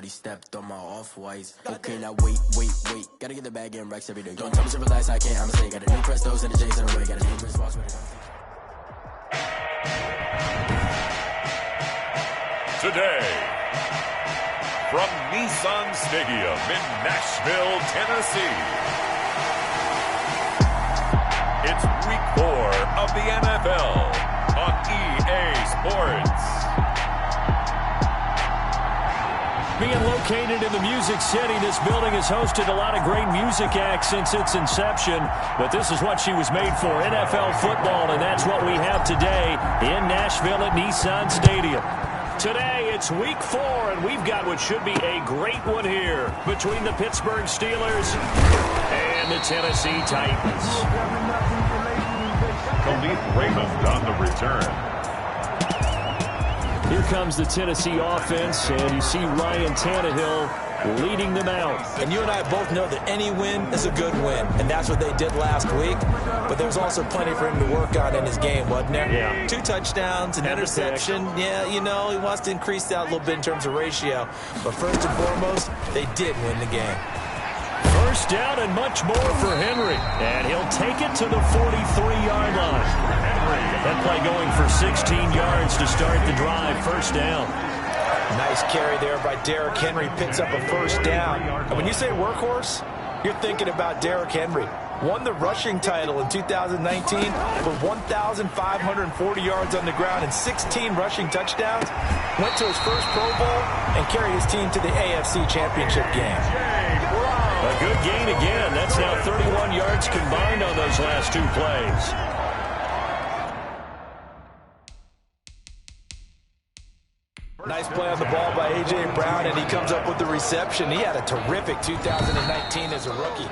already stepped on my off-whites. Okay, now wait. Gotta get the bag and racks every day. Don't tell me to relax, I can't, I'ma say. Got a new Prestos and a J's in the way. Got a new wristwatch with it. Today, from Nissan Stadium in Nashville, Tennessee, it's Week 4 of the NFL on EA Sports. Being located in the Music City, this building has hosted a lot of great music acts since its inception, but this is what she was made for, NFL football, and that's what we have today in Nashville at Nissan Stadium. Today, it's Week 4, and we've got what should be a great one here between the Pittsburgh Steelers and the Tennessee Titans. Khalif Raymond on the return. Here comes the Tennessee offense, and you see Ryan Tannehill leading them out. And you and I both know that any win is a good win, and that's what they did last week. But there's also plenty for him to work on in his game, wasn't there? Yeah. 2 touchdowns, an interception. Yeah, you know, he wants to increase that a little bit in terms of ratio. But first and foremost, they did win the game. First down and much more for Henry. And he'll take it to the 43-yard line. That play going for 16 yards to start the drive. First down. Nice carry there by Derrick Henry. Picks up a first down. And when you say workhorse, you're thinking about Derrick Henry. Won the rushing title in 2019 with 1,540 yards on the ground and 16 rushing touchdowns. Went to his first Pro Bowl and carried his team to the AFC Championship game. A good gain again. That's now 31 yards combined on those last 2 plays. Nice play on the ball by A.J. Brown, and he comes up with the reception. He had a terrific 2019 as a rookie.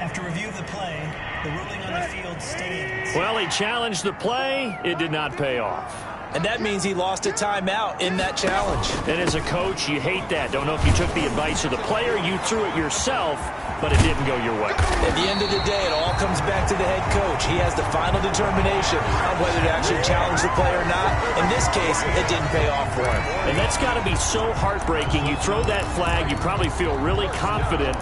After review of the play, the ruling on the field stands. Well, he challenged the play. It did not pay off. And that means he lost a timeout in that challenge. And as a coach, you hate that. Don't know if you took the advice of the player, you threw it yourself, but it didn't go your way. At the end of the day, it all comes back to the head coach. He has the final determination on whether to actually challenge the play or not. In this case, it didn't pay off for him. And that's got to be so heartbreaking. You throw that flag, you probably feel really confident,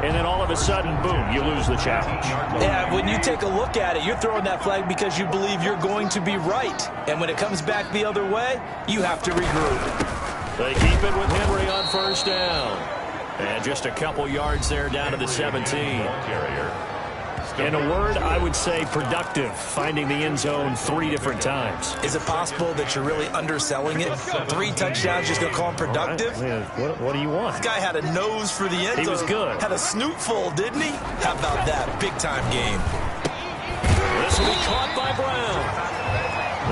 and then all of a sudden, boom, you lose the challenge. Yeah, when you take a look at it, you're throwing that flag because you believe you're going to be right. And when it comes back the other way, you have to regroup. They keep it with Henry on first down. And just a couple yards there down to the 17. In a word, I would say productive, finding the end zone 3 different times. Is it possible that you're really underselling it? 3 touchdowns, just going to call him productive? What do you want? This guy had a nose for the end zone. He was good. Had a snoot full, didn't he? How about that? Big-time game. This will be caught by Brown.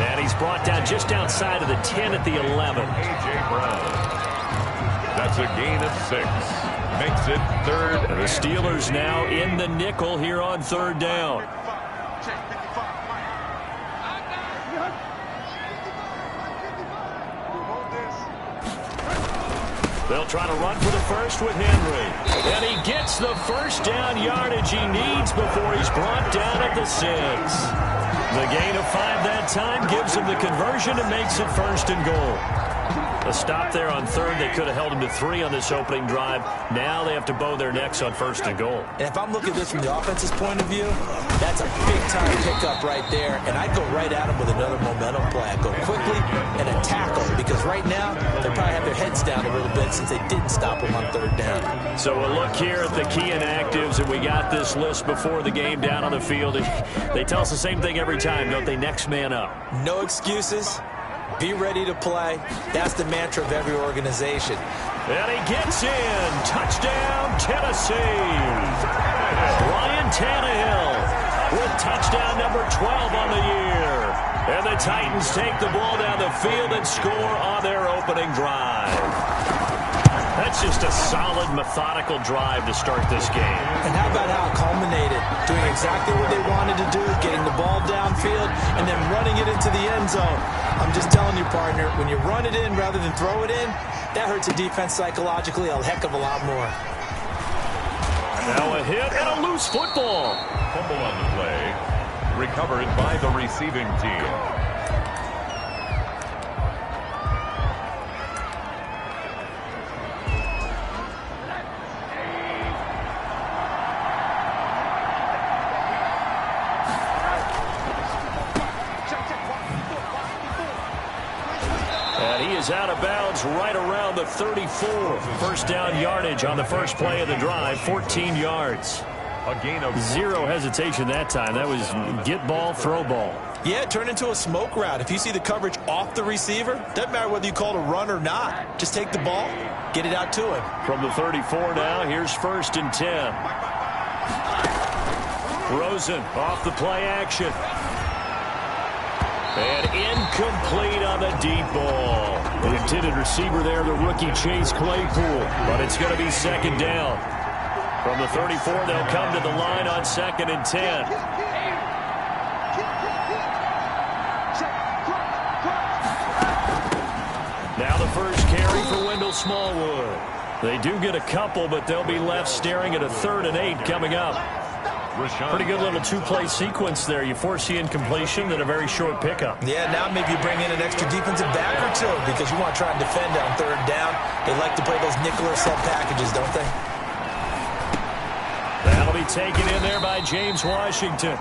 And he's brought down just outside of the 10 at the 11. A.J. Brown. That's a gain of 6. Makes it 3rd. And the Steelers now in the nickel here on 3rd down. They'll try to run for the first with Henry. And he gets the first down yardage he needs before he's brought down at the 6. The gain of 5 that time gives him the conversion and makes it 1st and goal. A stop there on 3rd. They could have held him to 3 on this opening drive. Now they have to bow their necks on 1st and goal. And if I'm looking at this from the offense's point of view, that's a big-time pickup right there. And I'd go right at him with another momentum play. I'd go quickly and attack him because right now they probably have their heads down a little bit since they didn't stop him on 3rd down. So we'll look here at the key inactives, and we got this list before the game down on the field. They tell us the same thing every time, don't they? Next man up. No excuses. Be ready to play. That's the mantra of every organization. And he gets in. Touchdown, Tennessee. Ryan Tannehill with touchdown number 12 on the year. And the Titans take the ball down the field and score on their opening drive. That's just a solid, methodical drive to start this game. And how about how it culminated? Doing exactly what they wanted to do, getting the ball downfield, and then running it into the end zone. I'm just telling you, partner, when you run it in rather than throw it in, that hurts a defense psychologically a heck of a lot more. Now a hit and a loose football. Fumble on the play. Recovered by the receiving team. And he is out of bounds right around the 34. First down yardage on the first play of the drive, 14 yards. A gain of 0 hesitation that time. That was get ball, throw ball. Yeah, it turned into a smoke route. If you see the coverage off the receiver, doesn't matter whether you call it a run or not. Just take the ball, get it out to him. From the 34 now, here's 1st and 10. Rosen off the play action. And incomplete on the deep ball. The intended receiver there, the rookie Chase Claypool. But it's going to be 2nd down. From the 34, they'll come to the line on 2nd and 10. Now the first carry for Wendell Smallwood. They do get a couple, but they'll be left staring at a 3rd and 8 coming up. Pretty good little two-play sequence there. You force the incompletion, then a very short pickup. Yeah, now maybe you bring in an extra defensive back or two because you want to try and defend on 3rd down. They like to play those nickel or sub packages, don't they? That'll be taken in there by James Washington.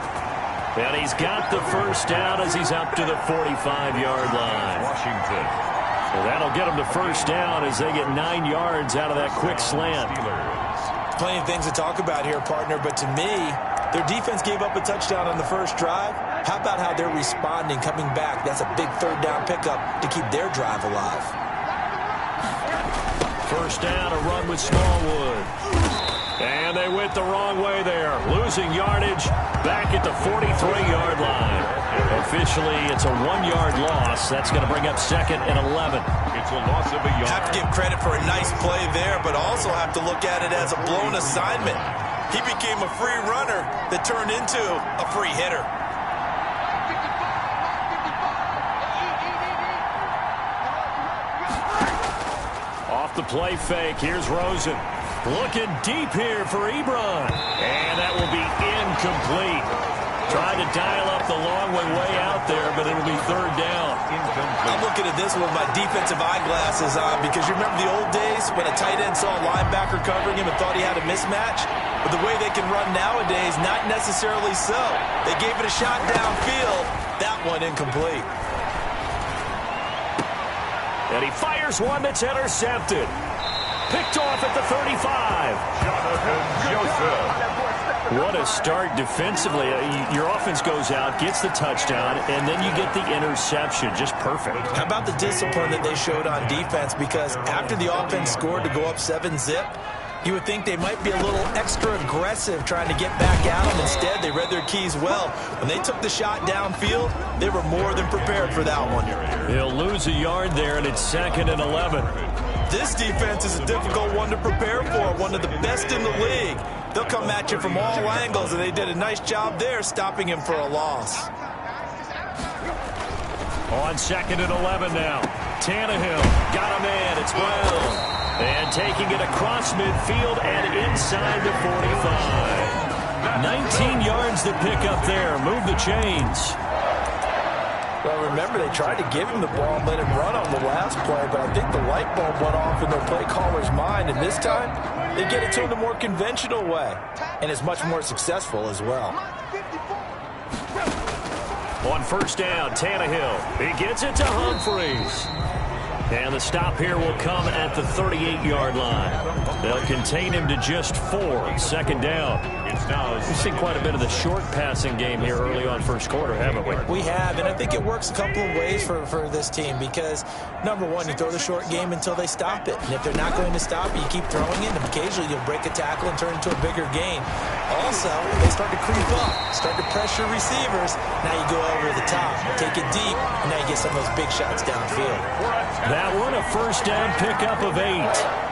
And he's got the first down as he's up to the 45-yard line. Washington. So that'll get them the first down as they get 9 yards out of that quick slant. Plenty of things to talk about here, partner, but to me, their defense gave up a touchdown on the first drive. How about how they're responding, coming back? That's a big 3rd down pickup to keep their drive alive. First down, a run with Smallwood. And they went the wrong way there. Losing yardage back at the 43-yard line. Officially, it's a 1-yard loss. That's going to bring up 2nd and 11. It's a loss of a yard. Have to give credit for a nice play there, but also have to look at it as a blown assignment. He became a free runner that turned into a free hitter. Off the play fake, here's Rosen. Looking deep here for Ebron. And that will be incomplete. Trying to dial up the long way out there, but it'll be 3rd down. I'm looking at this with my defensive eyeglasses on because you remember the old days when a tight end saw a linebacker covering him and thought he had a mismatch? But the way they can run nowadays, not necessarily so. They gave it a shot downfield. That one incomplete. And he fires one that's intercepted. Picked off at the 35. Jonathan Joseph. What a start defensively. Your offense goes out, gets the touchdown, and then you get the interception. Just perfect. How about the discipline that they showed on defense? Because after the offense scored to go up 7-zip, you would think they might be a little extra aggressive trying to get back at them. Instead, they read their keys well. When they took the shot downfield, they were more than prepared for that one. He'll lose a yard there, and it's 2nd and 11. This defense is a difficult one to prepare for, one of the best in the league. They'll come at you from all angles, and they did a nice job there stopping him for a loss. On 2nd and 11 now. Tannehill got a man. It's Brown. And taking it across midfield and inside the 45. 19 yards to pick up there. Move the chains. Well, remember, they tried to give him the ball and let him run on the last play, but I think the light bulb went off in their play caller's mind, and this time, they get it to him the more conventional way, and it's much more successful as well. On 1st down, Tannehill. He gets it to Humphreys. And the stop here will come at the 38-yard line. They'll contain him to just 4. 2nd down. We've seen quite a bit of the short passing game here early on first quarter, haven't we? We have, and I think it works a couple of ways for this team because, number one, you throw the short game until they stop it. And if they're not going to stop it, you keep throwing it, and occasionally you'll break a tackle and turn it into a bigger gain. Also, they start to creep up, start to pressure receivers. Now you go over the top, take it deep, and now you get some of those big shots downfield. That one, a first down pickup of 8.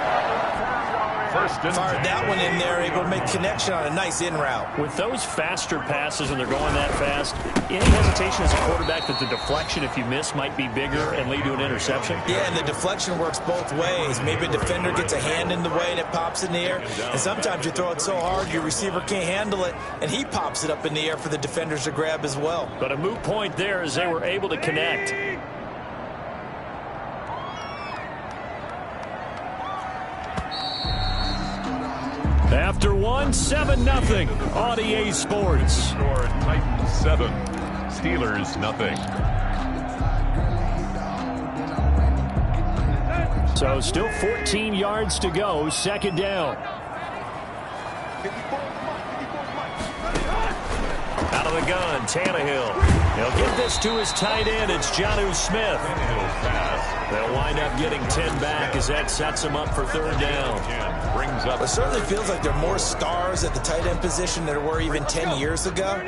Fired that one in there, able to make connection on a nice in route. With those faster passes and they're going that fast, any hesitation as a quarterback that the deflection, if you miss, might be bigger and lead to an interception? Yeah, and the deflection works both ways. Maybe a defender gets a hand in the way and it pops in the air. And sometimes you throw it so hard your receiver can't handle it, and he pops it up in the air for the defenders to grab as well. But a moot point there as they were able to connect. After one, 7-0 on EA Sports. Score Titans 7, Steelers 0. So still 14 yards to go, second down. Out of the gun, Tannehill. He'll get this to his tight end. It's Jonnu Smith. They'll wind up getting 10 back as that sets him up for third down. It certainly feels like there are more stars at the tight end position than there were even 10 years ago.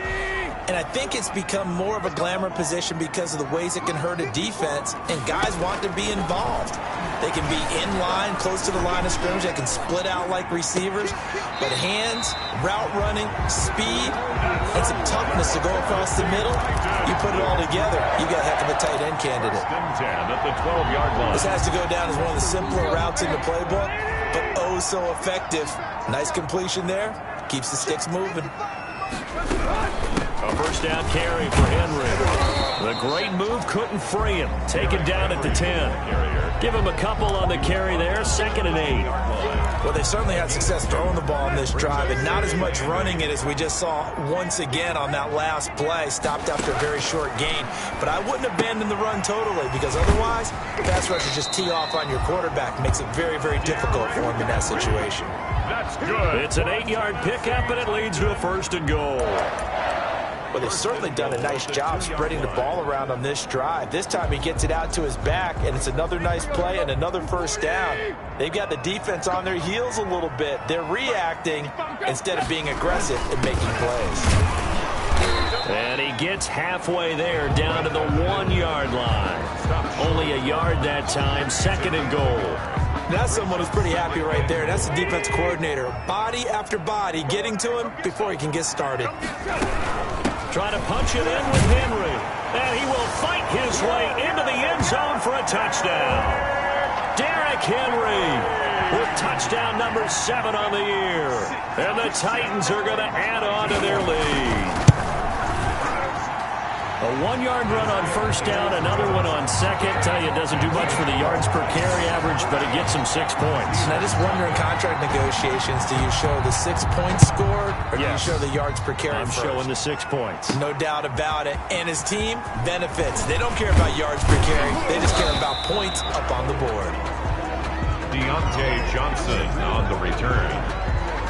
And I think it's become more of a glamour position because of the ways it can hurt a defense, and guys want to be involved. They can be in line, close to the line of scrimmage. They can split out like receivers. But hands, route running, speed, and some toughness to go across the middle, you put it all together, you got a heck of a tight end candidate. At the 12-yard line. This has to go down as one of the simpler routes in the playbook, but oh so effective. Nice completion there. Keeps the sticks moving. A first down carry for Henry. The great move couldn't free him. Taken down at the 10. Give him a couple on the carry there. 2nd and 8. Well, they certainly had success throwing the ball in this drive, and not as much running it as we just saw once again on that last play. Stopped after a very short gain. But I wouldn't abandon the run totally, because otherwise, pass rushers just tee off on your quarterback. Makes it very, very difficult for him in that situation. That's good. It's an 8-yard pickup, and it leads to a 1st and goal. Well, they've certainly done a nice job spreading the ball around on this drive. This time he gets it out to his back, and it's another nice play and another first down. They've got the defense on their heels a little bit. They're reacting instead of being aggressive and making plays. And he gets halfway there, down to the 1-yard line. Only a yard that time, 2nd and goal. That's someone who's pretty happy right there. That's the defense coordinator. Body after body getting to him before he can get started. Trying to punch it in with Henry. And he will fight his way into the end zone for a touchdown. Derrick Henry with touchdown number 7 on the year. And the Titans are going to add on to their lead. A 1-yard run on first down, another one on second. Tell you, it doesn't do much for the yards per carry average, but it gets him 6 points. And I just wonder in contract negotiations, do you show the 6 points scored, or do you show the yards per carry I'm first? showing the 6 points. No doubt about it. And his team benefits. They don't care about yards per carry. They just care about points up on the board. Deontay Johnson on the return.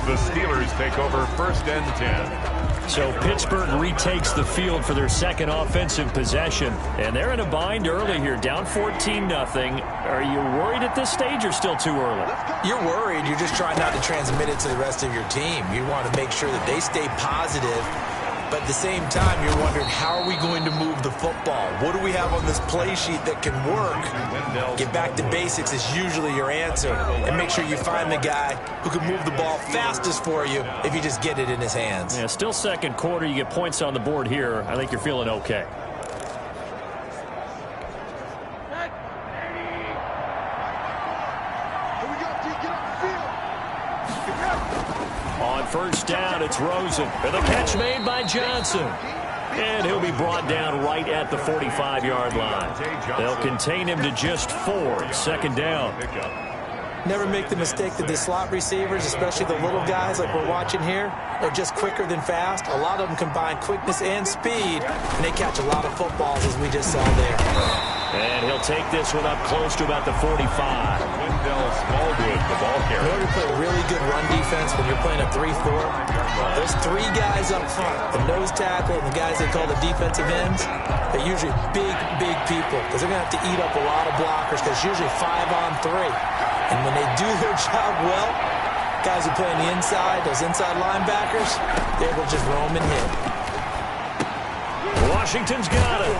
The Steelers take over 1st and 10. So Pittsburgh retakes the field for their second offensive possession. And they're in a bind early here, down 14-0. Are you worried at this stage or still too early? You're worried. You're just trying not to transmit it to the rest of your team. You want to make sure that they stay positive. But at the same time, you're wondering, how are we going to move the football? What do we have on this play sheet that can work? Get back to basics is usually your answer. And make sure you find the guy who can move the ball fastest for you if you just get it in his hands. Yeah, still second quarter. You get points on the board here. I think you're feeling okay. On first down, it's Rosen. And the catch made by Johnson. And he'll be brought down right at the 45-yard line. They'll contain him to just 4. 2nd down. Never make the mistake that the slot receivers, especially the little guys like we're watching here, are just quicker than fast. A lot of them combine quickness and speed, and they catch a lot of footballs, as we just saw there. And he'll take this one up close to about the 45. Wendell Smallwood, the ball In carrier. order to play a really good run defense when you're playing a 3-4, there's 3 guys up front, the nose tackle and the guys they call the defensive ends. They're usually big, big people because they're going to have to eat up a lot of blockers because it's usually 5-on-3. And when they do their job well, guys who play on the inside, those inside linebackers, they're able to just roam and hit. Washington's got it.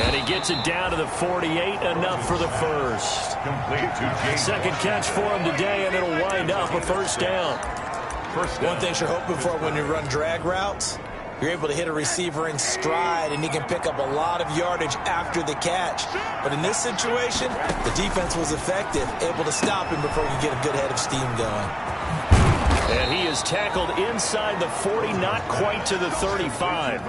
And he gets it down to the 48, enough for the first. Complete to James. Second catch for him today, and it'll wind up a first down. One thing you're hoping for when you run drag routes, you're able to hit a receiver in stride, and he can pick up a lot of yardage after the catch. But in this situation, the defense was effective, able to stop him before you get a good head of steam going. And he is tackled inside the 40, not quite to the 35.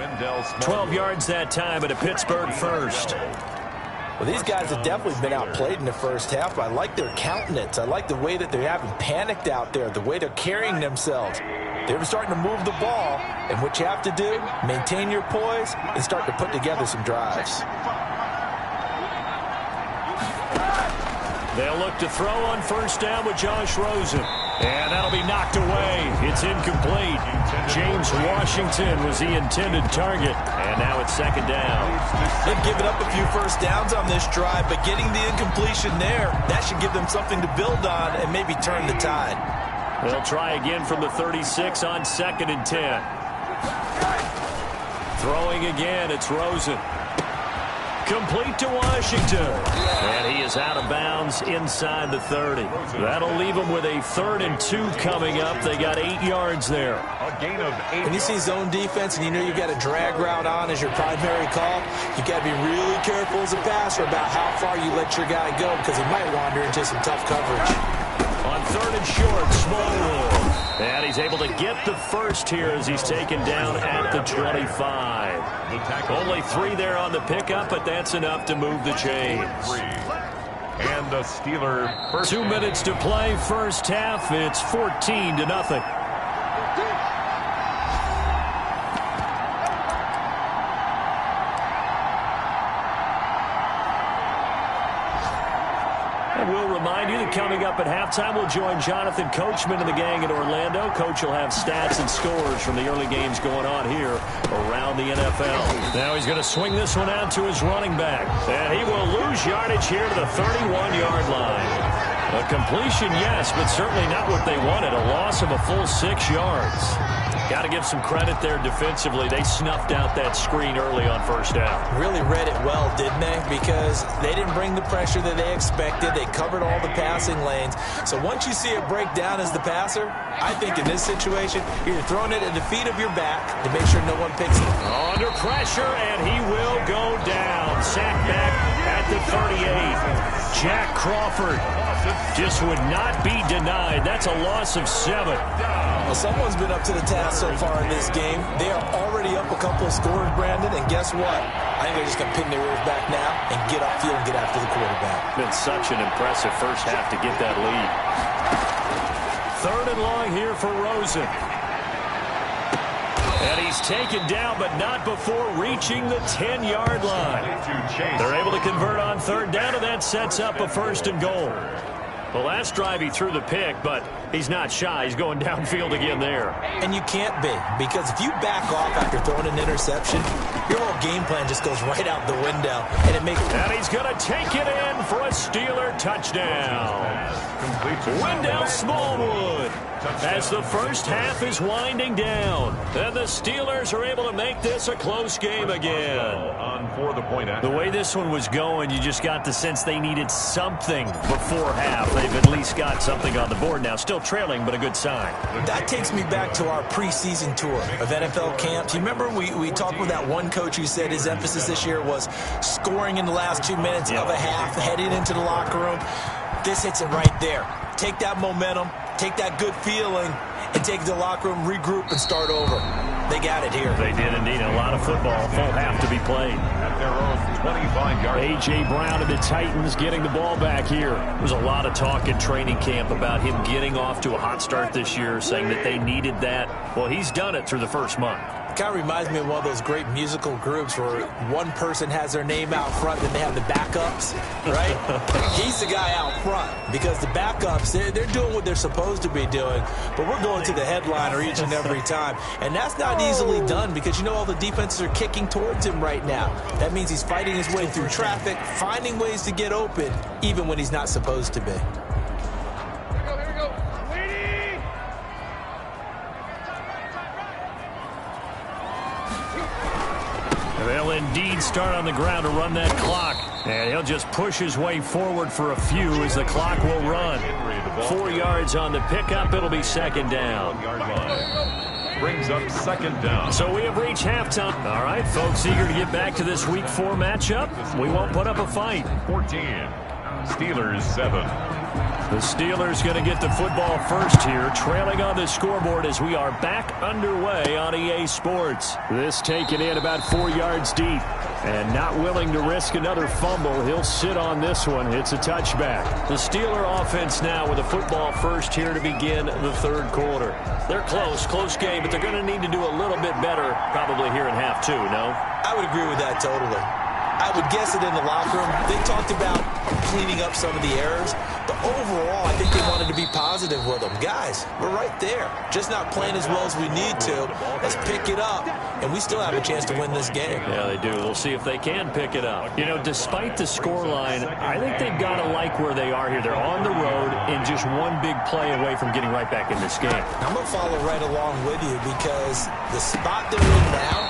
12 yards that time, and a Pittsburgh first. Well, these guys have definitely been outplayed in the first half. I like their countenance. I like the way that they haven't panicked out there, the way they're carrying themselves. They're starting to move the ball, and what you have to do, maintain your poise and start to put together some drives. They'll look to throw on first down with Josh Rosen. And that'll be knocked away. It's incomplete. James Washington was the intended target. And now it's second down. They've given up a few first downs on this drive, but getting the incompletion there, that should give them something to build on and maybe turn the tide. They'll try again from the 36 on 2nd and 10. Throwing again, it's Rosen. Complete to Washington. And he is out of bounds inside the 30. That'll leave them with a 3rd and 2 coming up. They got 8 yards there. A gain of 8. When you see zone defense and you know you've got a drag route on as your primary call, you've got to be really careful as a passer about how far you let your guy go because he might wander into some tough coverage. On 3rd and short, Smallwood. And he's able to get the first here as he's taken down at the 25. Only 3 there on the pickup, but that's enough to move the chains. And the Steeler first. 2 minutes to play, first half. It's 14-0. We'll remind you that coming up at halftime, we'll join Jonathan Coachman and the gang in Orlando. Coach will have stats and scores from the early games going on here around the NFL. Now he's going to swing this one out to his running back. And he will lose yardage here to the 31-yard line. A completion, yes, but certainly not what they wanted. A loss of a full 6 yards. Got to give some credit there defensively. They snuffed out that screen early on first down. Really read it well, didn't they? Because they didn't bring the pressure that they expected. They covered all the passing lanes. So once you see it break down as the passer, I think in this situation, you're throwing it at the feet of your back to make sure no one picks it. Under pressure, and he will go down. Sack back at the 38. Jack Crawford just would not be denied. That's a loss of 7. Well, someone's been up to the task so far in this game. They are already up a couple of scores, Brandon, and guess what? I think they're just going to pin their ears back now and get upfield and get after the quarterback. Been such an impressive first half to get that lead. 3rd and long here for Rosen. And he's taken down, but not before reaching the 10-yard line. They're able to convert on 3rd down, and that sets up a 1st and goal. The last drive he threw the pick, but he's not shy. He's going downfield again there. And you can't be, because if you back off after throwing an interception, your whole game plan just goes right out the window. And it makes. And he's going to take it in for a Steeler touchdown. Wendell Smallwood. As the first half is winding down, and the Steelers are able to make this a close game again. The way this one was going, you just got the sense they needed something before half. They've at least got something on the board now. Still trailing, but a good sign. That takes me back to our preseason tour of NFL camps. You remember we talked with that one coach who said his emphasis this year was scoring in the last 2 minutes of a half, heading into the locker room. This hits it right there. Take that momentum, take that good feeling, and take it to the locker room, regroup, and start over. They got it here. They did indeed. A lot of football, full half to be played. At their own 25-yard. A.J. Brown and the Titans getting the ball back here. There's a lot of talk in training camp about him getting off to a hot start this year, saying that they needed that. Well, he's done it through the first month. It kind of reminds me of one of those great musical groups where one person has their name out front, then they have the backups, right? He's the guy out front because the backups, they're doing what they're supposed to be doing, but we're going to the headliner each and every time. And that's not easily done because, you know, all the defenses are kicking towards him right now. That means he's fighting his way through traffic, finding ways to get open, even when he's not supposed to be. They'll indeed start on the ground to run that clock. And he'll just push his way forward for a few as the clock will run. 4 yards on the pickup. It'll be second down. Brings up second down. So we have reached halftime. All right, folks, eager to get back to this Week 4 matchup. We won't put up a fight. 14. Steelers 7. The Steelers going to get the football first here, trailing on the scoreboard as we are back underway on EA Sports. This taken in about 4 yards deep. And not willing to risk another fumble, he'll sit on this one. It's a touchback. The Steeler offense now with a football first here to begin the third quarter. They're close game, but they're going to need to do a little bit better probably here in half two, no? I would agree with that totally. I would guess it in the locker room. They talked about cleaning up some of the errors, but overall, I think they wanted to be positive with them. Guys, we're right there. Just not playing as well as we need to. Let's pick it up, and we still have a chance to win this game. Yeah, they do. We'll see if they can pick it up. You know, despite the scoreline, I think they've got to like where they are here. They're on the road and just one big play away from getting right back in this game. I'm going to follow right along with you because the spot they're in now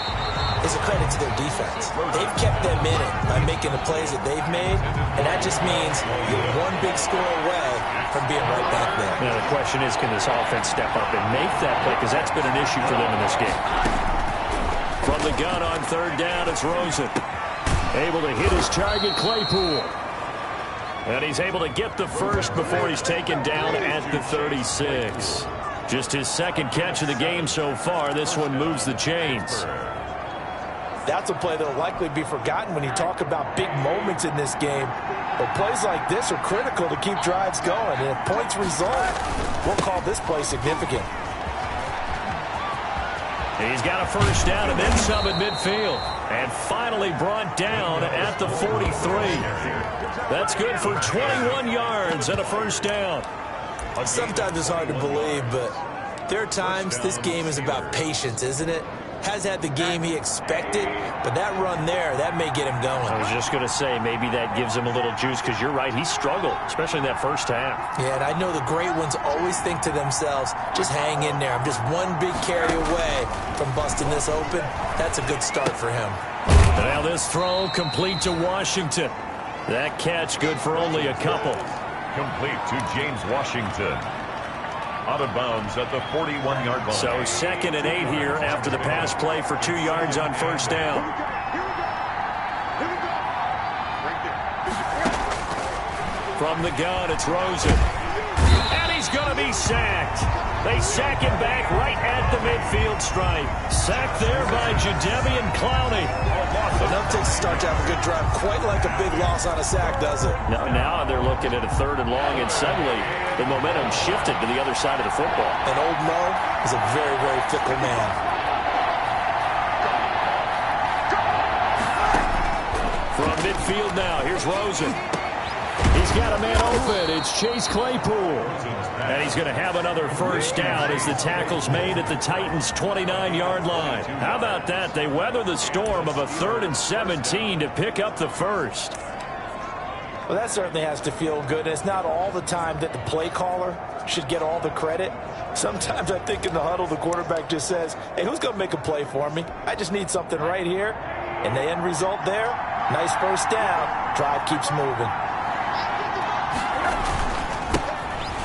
is a credit to their defense. They've kept them in it by making the plays that they've made, and that just means you're one big score away from being right back there. Now, the question is, can this offense step up and make that play? Because that's been an issue for them in this game. From the gun on third down, it's Rosen. Able to hit his target, Claypool. And he's able to get the first before he's taken down at the 36. Just his second catch of the game so far. This one moves the chains. That's a play that will likely be forgotten when you talk about big moments in this game. But plays like this are critical to keep drives going. And if points result, we'll call this play significant. He's got a first down and then some at midfield. And finally brought down at the 43. That's good for 21 yards and a first down. Sometimes it's hard to believe, but there are times this game is about patience, isn't it? Has had the game he expected, but that run there, that may get him going. I was just going to say, maybe that gives him a little juice, because you're right, he struggled, especially in that first half. Yeah, and I know the great ones always think to themselves, just hang in there. I'm just one big carry away from busting this open. That's a good start for him. And now this throw complete to Washington. That catch good for only a couple. Complete to James Washington. Out of bounds at the 41-yard line. So 2nd and 8 here after the pass play for 2 yards on first down. From the gun, it's Rosen. And he's going to be sacked. They sack him back right at the midfield stripe. Sacked there by Jadeveon Clowney. Enough takes a start to have a good drive. Quite like a big loss on a sack, does it? Now they're looking at a 3rd and long, and suddenly the momentum shifted to the other side of the football. And old Mo is a very, very fickle man. From midfield now, here's Rosen. He's got a man open. It's Chase Claypool. And he's going to have another first down as the tackle's made at the Titans' 29-yard line. How about that? They weather the storm of a 3rd and 17 to pick up the first. Well, that certainly has to feel good. It's not all the time that the play caller should get all the credit. Sometimes I think in the huddle, the quarterback just says, hey, who's going to make a play for me? I just need something right here. And the end result there, nice first down. Drive keeps moving.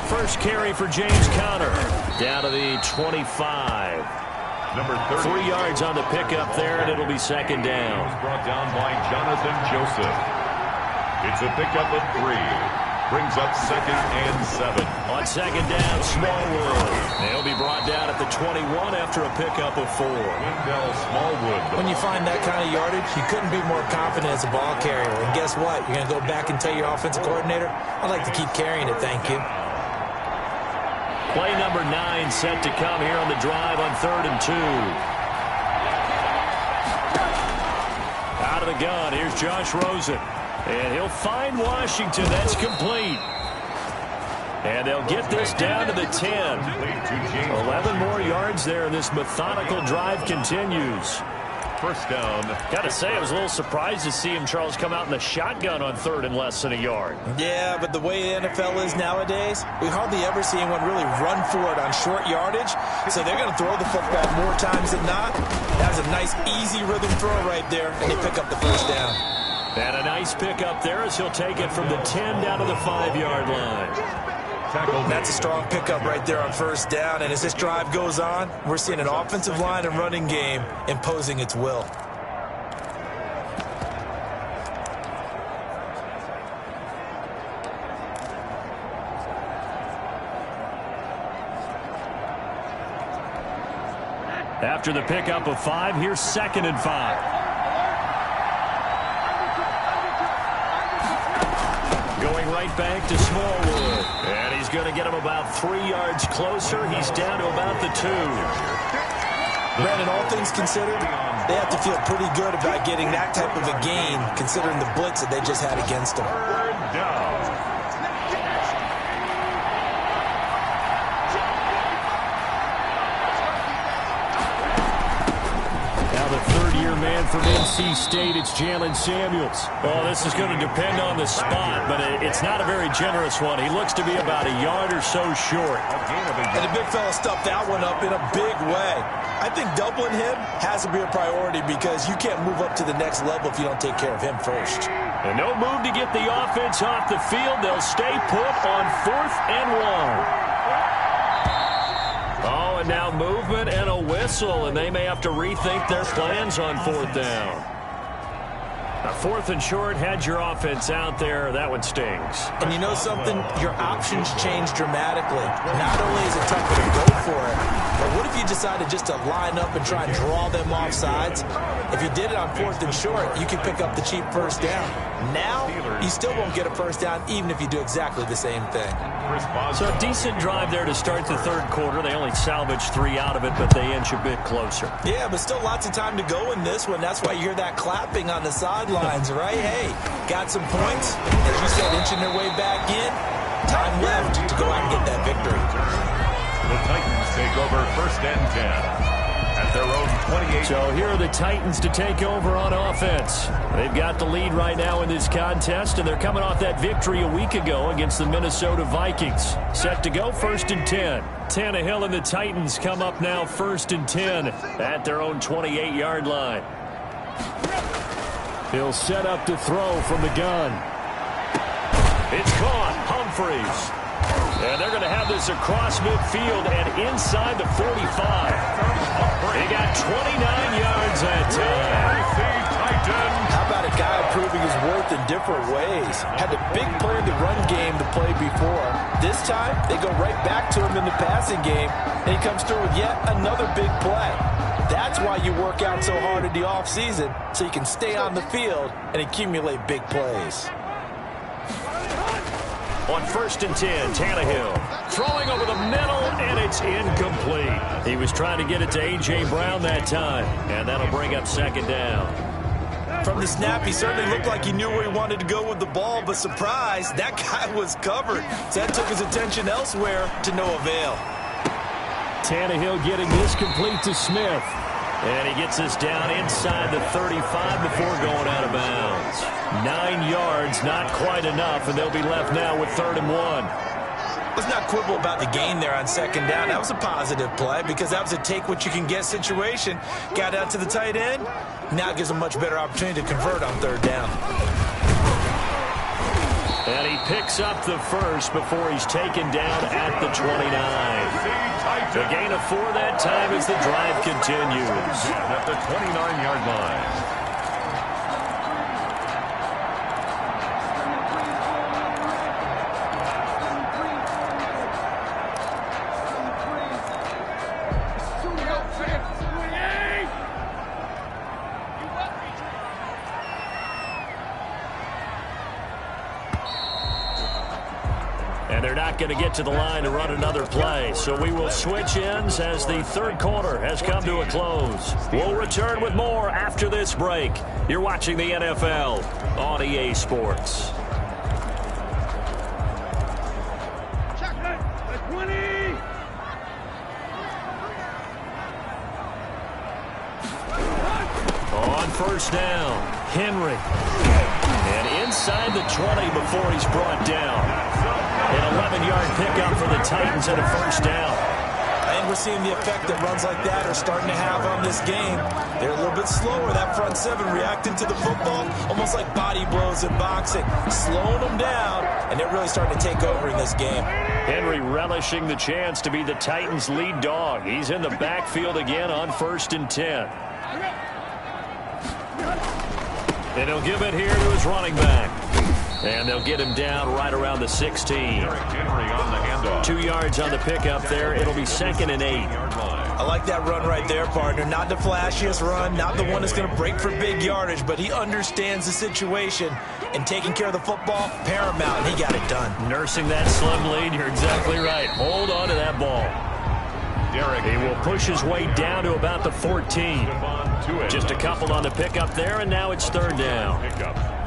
First carry for James Conner. Down to the 25. Number 30. 3 yards on the pickup there, and it'll be 2nd down. Brought down by Jonathan Joseph. It's a pickup of 3. Brings up 2nd and 7. On 2nd down, Smallwood. They'll be brought down at the 21 after a pickup of 4. Wendell Smallwood. When you find that kind of yardage, you couldn't be more confident as a ball carrier. And guess what? You're going to go back and tell your offensive coordinator, I'd like to keep carrying it, thank you. Play number 9 set to come here on the drive on 3rd and 2. Out of the gun, here's Josh Rosen. And he'll find Washington. That's complete. And they'll get this down to the 10. 11 more yards there, and this methodical drive continues. First down. Got to say, I was a little surprised to see him, Charles, come out in the shotgun on 3rd and less than a yard. Yeah, but the way the NFL is nowadays, we hardly ever see anyone really run for it on short yardage. So they're going to throw the football more times than not. That was a nice, easy rhythm throw right there, and they pick up the first down. And a nice pickup there as he'll take it from the 10 down to the 5-yard line. That's a strong pickup right there on first down. And as this drive goes on, we're seeing an offensive line and running game imposing its will. After the pickup of 5, here's 2nd and 5. Going right back to Smallwood. And he's going to get him about 3 yards closer. He's down to about the 2. Brandon, all things considered, they have to feel pretty good about getting that type of a gain, considering the blitz that they just had against them. Third down. Now the third-year man from NC State, it's Jalen Samuels. Oh, this is going to depend on the spot, but it's not a very generous one. He looks to be about a yard or so short. And the big fella stuffed that one up in a big way. I think doubling him has to be a priority because you can't move up to the next level if you don't take care of him first. And no move to get the offense off the field. They'll stay put on 4th and 1. Oh, and now movement and a whistle, and they may have to rethink their plans on 4th down. Now, 4th and short, had your offense out there. That one stings. And you know something? Your options change dramatically. Not only is it tougher to go for it, but what if you decided just to line up and try and draw them off sides? If you did it on 4th and short, you could pick up the cheap first down. Now, you still won't get a first down even if you do exactly the same thing. So a decent drive there to start the third quarter. They only salvaged 3 out of it, but they inch a bit closer. Yeah, but still lots of time to go in this one. That's why you hear that clapping on the sidelines, right? Hey, got some points. As you said, inching their way back in. Time left to go out and get that victory. The Titans take over 1st and 10. At their own 28. So here are the Titans to take over on offense. They've got the lead right now in this contest, and they're coming off that victory a week ago against the Minnesota Vikings. Set to go 1st and 10. Tannehill and the Titans come up now 1st and 10 at their own 28-yard line. He'll set up to throw from the gun. It's caught. Humphreys. And they're going to have this across midfield and inside the 45. They got 29 yards that time. How about a guy proving his worth in different ways? Had a big play in the run game to play before. This time, they go right back to him in the passing game, and he comes through with yet another big play. That's why you work out so hard in the offseason, so you can stay on the field and accumulate big plays. On 1st and 10, Tannehill throwing over the middle, and it's incomplete. He was trying to get it to A.J. Brown that time, and that'll bring up 2nd down. From the snap, he certainly looked like he knew where he wanted to go with the ball, but surprise, that guy was covered. So that took his attention elsewhere to no avail. Tannehill getting this complete to Smith. And he gets us down inside the 35 before going out of bounds. 9 yards, not quite enough, and they'll be left now with 3rd and 1. Let's not quibble about the gain there on 2nd down. That was a positive play because that was a take-what-you-can-get situation. Got out to the tight end. Now it gives a much better opportunity to convert on 3rd down. And he picks up the first before he's taken down at the 29. The gain of 4 that time as the drive continues. At the 29-yard line. And they're not going to get to the line to run another play. So we will switch ends as the third quarter has come to a close. We'll return with more after this break. You're watching the NFL on EA Sports. On 1st down, Henry. And inside the 20 before he's brought down. An 11-yard pickup for the Titans and a 1st down. And we're seeing the effect that runs like that are starting to have on this game. They're a little bit slower, that front 7 reacting to the football, almost like body blows in boxing, slowing them down, and they're really starting to take over in this game. Henry relishing the chance to be the Titans' lead dog. He's in the backfield again on 1st and 10. And he'll give it here to his running back. And they'll get him down right around the 16. Henry on the handoff. 2 yards on the pickup there. It'll be 2nd and 8. I like that run right there, partner. Not the flashiest run, not the one that's going to break for big yardage, but he understands the situation, and taking care of the football, paramount, and he got it done. Nursing that slim lead, you're exactly right. Hold on to that ball. He will push his way down to about the 14. Just a couple on the pickup there, and now it's third down.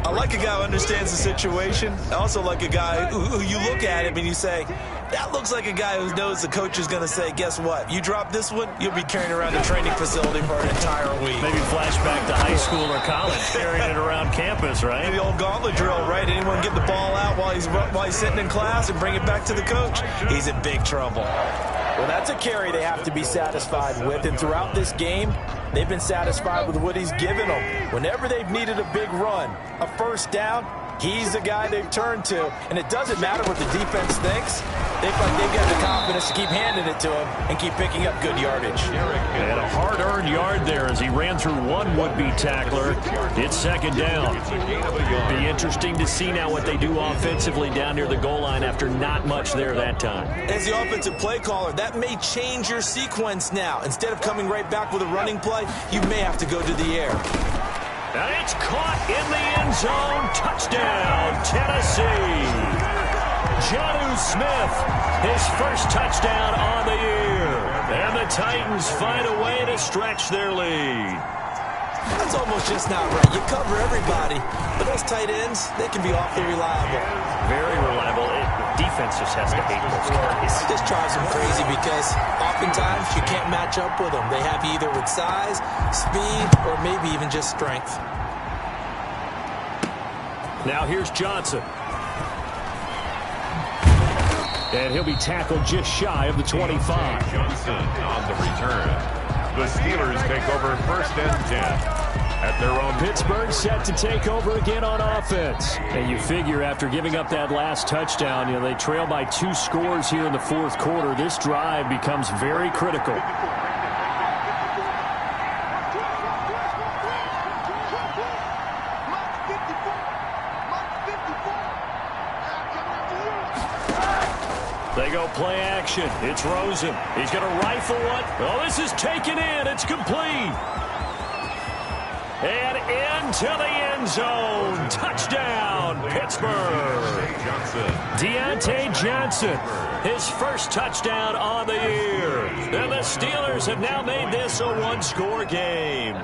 I like a guy who understands the situation. I also like a guy who you look at him and you say, that looks like a guy who knows the coach is going to say, guess what? You drop this one, you'll be carrying around the training facility for an entire week. Maybe flashback to high school or college, carrying it around campus, right? The old gauntlet drill, right? Anyone get the ball out while he's sitting in class and bring it back to the coach? He's in big trouble. Well, that's a carry they have to be satisfied with, and throughout this game, they've been satisfied with what he's given them. Whenever they've needed a big run, a first down, he's the guy they've turned to. And it doesn't matter what the defense thinks. They've got the confidence to keep handing it to him and keep picking up good yardage. And a hard-earned yard there as he ran through one would-be tackler. It's second down. Be interesting to see now what they do offensively down near the goal line after not much there that time. As the offensive play caller, that may change your sequence now. Instead of coming right back with a running play, you may have to go to the air. And it's caught in the end zone. Touchdown, Tennessee. Jonnu Smith, his first touchdown on the year. And the Titans find a way to stretch their lead. That's almost just not right. You cover everybody, but those tight ends, they can be awfully reliable. Very reliable. Defense just has to hate those guys. This drives them crazy because oftentimes you can't match up with them. They have you either with size, speed, or maybe even just strength. Now here's Johnson. And he'll be tackled just shy of the 25. Johnson on the return. The Steelers take over first and 10 at their own. Pittsburgh set to take over again on offense. And you figure after giving up that last touchdown, they trail by 2 scores here in the fourth quarter. This drive becomes very critical. They go play action. It's Rosen. He's going to rifle one. Oh, this is taken in. It's complete. And into the end zone. Touchdown, Pittsburgh. Deontay Johnson, his first touchdown on the year. And the Steelers have now made this a one-score game.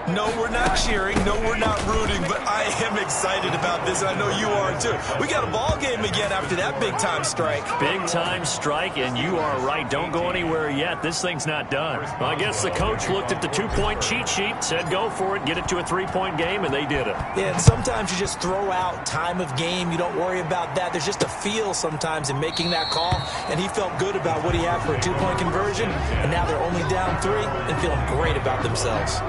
No, we're not cheering. No, we're not rooting, but I am excited about this. I know you are, too. We got a ball game again after that big-time strike. Big-time strike, and you are right. Don't go anywhere yet. This thing's not done. Well, I guess the coach looked at the 2-point cheat sheet, said go for it, get it to a 3-point game, and they did it. Yeah, and sometimes you just throw out time of game. You don't worry about that. There's just a feel sometimes in making that call, and he felt good about what he had for a 2-point conversion, and now they're only down 3 and feeling great about themselves.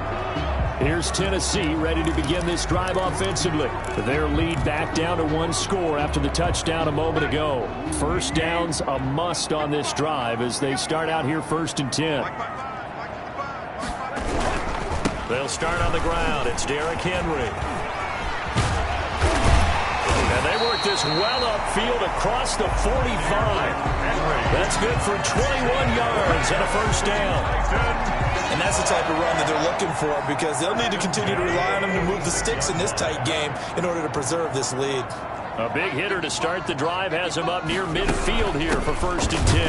Here's Tennessee ready to begin this drive offensively. Their lead back down to 1 score after the touchdown a moment ago. First down's a must on this drive as they start out here first and 10. They'll start on the ground. It's Derrick Henry. And they work this well upfield across the 45. That's good for 21 yards and a first down. And that's the type of run that they're looking for because they'll need to continue to rely on them to move the sticks in this tight game in order to preserve this lead. A big hitter to start the drive has him up near midfield here for first and 10.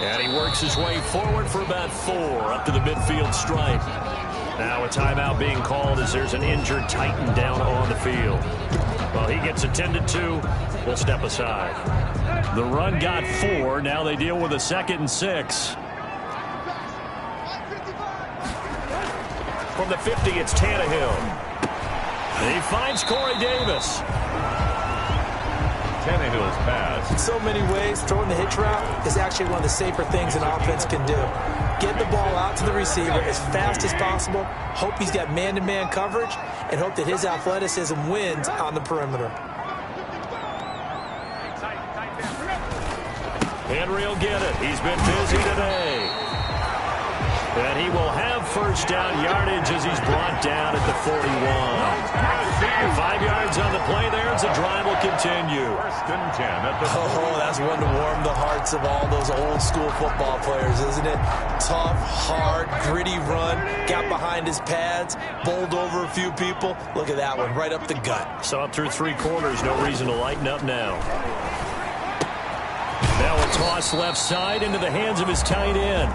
And he works his way forward for about 4 up to the midfield stripe. Now a timeout being called as there's an injured Titan down on the field. Well, he gets attended to. We'll step aside. The run got 4. Now they deal with a 2nd and 6. From the 50, it's Tannehill. He finds Corey Davis. Tannehill's pass. In so many ways, throwing the hitch route is actually one of the safer things an offense can do. Get the ball out to the receiver as fast as possible, hope he's got man-to-man coverage, and hope that his athleticism wins on the perimeter. Henry will get it. He's been busy today. And he will have first down yardage as he's brought down at the 41. 5 yards on the play there as the drive will continue. First and 10 at the Oh, that's one to warm the hearts of all those old school football players, isn't it? Tough, hard, gritty run, got behind his pads, bowled over a few people. Look at that one, right up the gut. Saw it through 3 quarters, no reason to lighten up now. Now a toss left side into the hands of his tight end.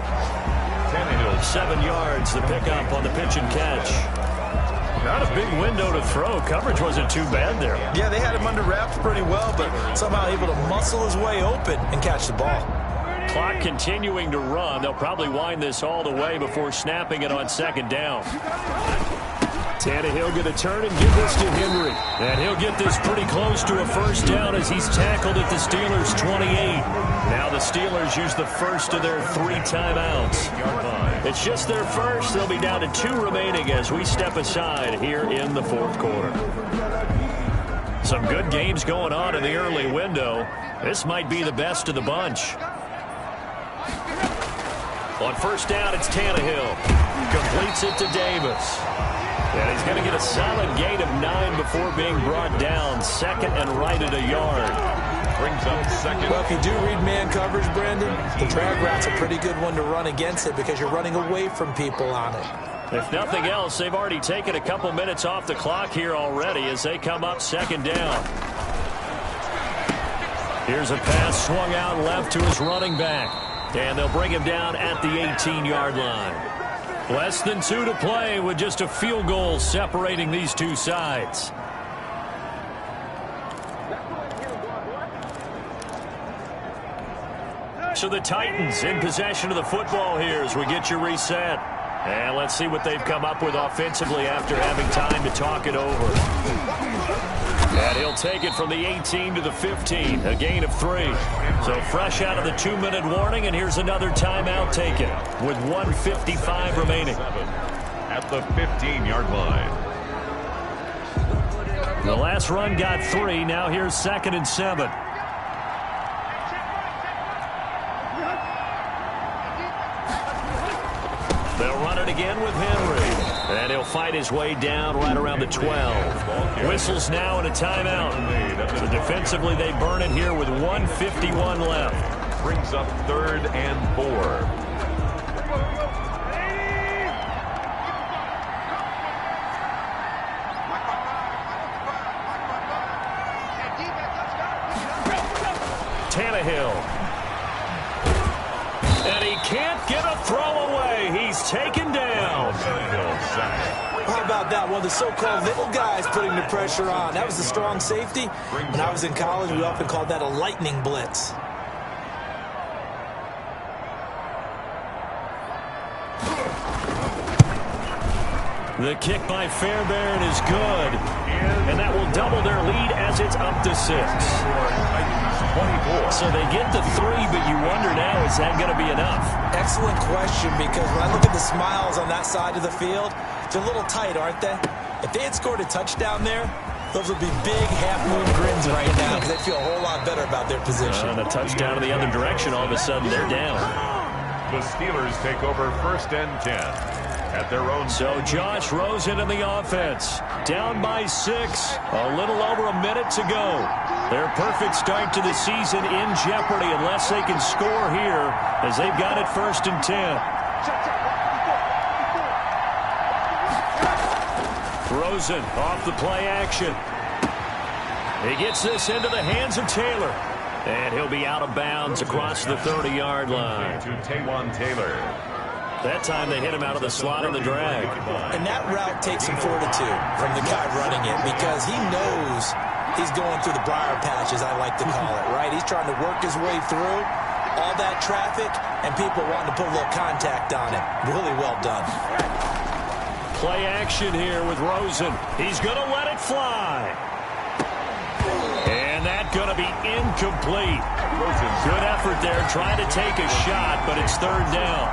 7 yards, the pickup on the pitch and catch. Not a big window to throw. Coverage wasn't too bad there. Yeah, they had him under wraps pretty well, but somehow able to muscle his way open and catch the ball. Clock continuing to run. They'll probably wind this all the way before snapping it on second down. Tannehill going to turn and give this to Henry. And he'll get this pretty close to a first down as he's tackled at the Steelers' 28. Now the Steelers use the first of their 3 timeouts. It's just their first. They'll be down to 2 remaining as we step aside here in the fourth quarter. Some good games going on in the early window. This might be the best of the bunch. On first down, it's Tannehill. Completes it to Davis. And he's going to get a solid gain of 9 before being brought down. Second and right at a yard. Brings up second. Well, if you do read man coverage, Brandon, the drag route's a pretty good one to run against it because you're running away from people on it. If nothing else, they've already taken a couple minutes off the clock here already as they come up second down. Here's a pass swung out left to his running back. And they'll bring him down at the 18-yard line. Less than 2 to play with just a field goal separating these two sides. So the Titans in possession of the football here as we get you reset. And let's see what they've come up with offensively after having time to talk it over. And he'll take it from the 18 to the 15, a gain of 3. So fresh out of the 2-minute warning, and here's another timeout taken with 1:55 remaining. At the 15-yard line. The last run got 3. Now here's 2nd and 7. They'll run it again with Henry. And he'll fight his way down right around the 12. Whistles now and a timeout. So defensively they burn it here with 1:51 left. Brings up 3rd and 4. Tannehill. And he can't get a throw away. He's taken down. How about that? One of the so-called little guys putting the pressure on. That was a strong safety. When I was in college, we often called that a lightning blitz. The kick by Fairbairn is good. And that will double their lead as it's up to 6. So they get the 3, but you wonder now, is that going to be enough? Excellent question, because when I look at the smiles on that side of the field, they're a little tight, aren't they? If they had scored a touchdown there, those would be big half-moon grins right now because they'd feel a whole lot better about their position. And a touchdown in the other direction, all of a sudden they're down. The Steelers take over 1st and 10 at their own. So Josh Rosen in the offense. Down by 6. A little over a minute to go. Their perfect start to the season in jeopardy unless they can score here as they've got it 1st and 10. Rosen off the play action. He gets this into the hands of Taylor. And he'll be out of bounds across the 30-yard line. To Taywan Taylor. That time they hit him out of the slot on the drag. And that route takes some fortitude from the guy running it because he knows he's going through the briar patch, as I like to call it, right? He's trying to work his way through all that traffic and people wanting to put a little contact on it. Really well done. Play action here with Rosen. He's going to let it fly. And that's going to be incomplete. Good effort there trying to take a shot, but it's 3rd down.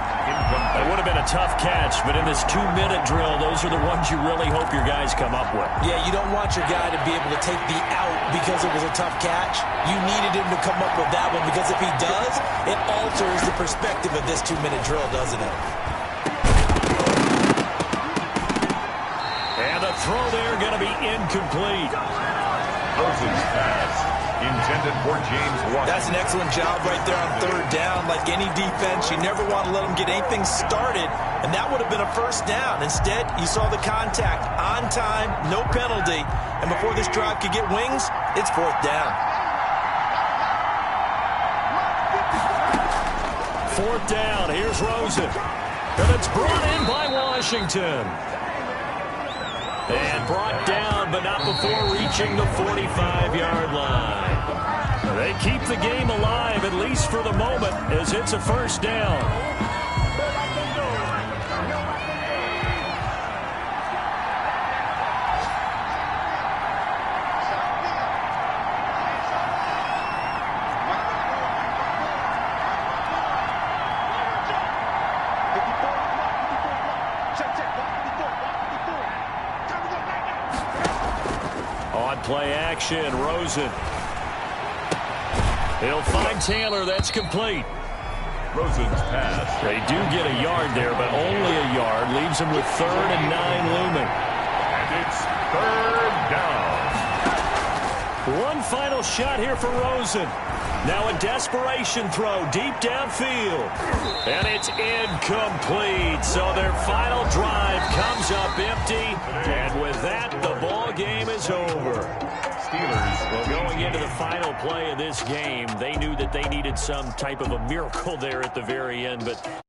That would have been a tough catch, but in this 2-minute drill, those are the ones you really hope your guys come up with. Yeah, you don't want your guy to be able to take the out because it was a tough catch. You needed him to come up with that one because if he does, it alters the perspective of this 2-minute drill, doesn't it? And the throw there going to be incomplete. Rosen's pass intended for James Washington. That's an excellent job right there on 3rd down. Like any defense, you never want to let them get anything started, and that would have been a 1st down. Instead, you saw the contact on time, no penalty, and before this drive could get wings, it's 4th down. 4th down. Here's Rosen. And it's brought in by Washington. And brought down, but not before reaching the 45-yard line. They keep the game alive, at least for the moment, as it's a 1st down. Play action, Rosen. He'll find Taylor. That's complete. Rosen's pass. They do get a yard there, but only a yard. Leaves them with 3rd and 9 looming. And it's 3rd down. One final shot here for Rosen. Now a desperation throw deep downfield. And it's incomplete. So their final drive comes up empty. And with that, the ball game is over. Steelers going into the final play of this game, they knew that they needed some type of a miracle there at the very end, but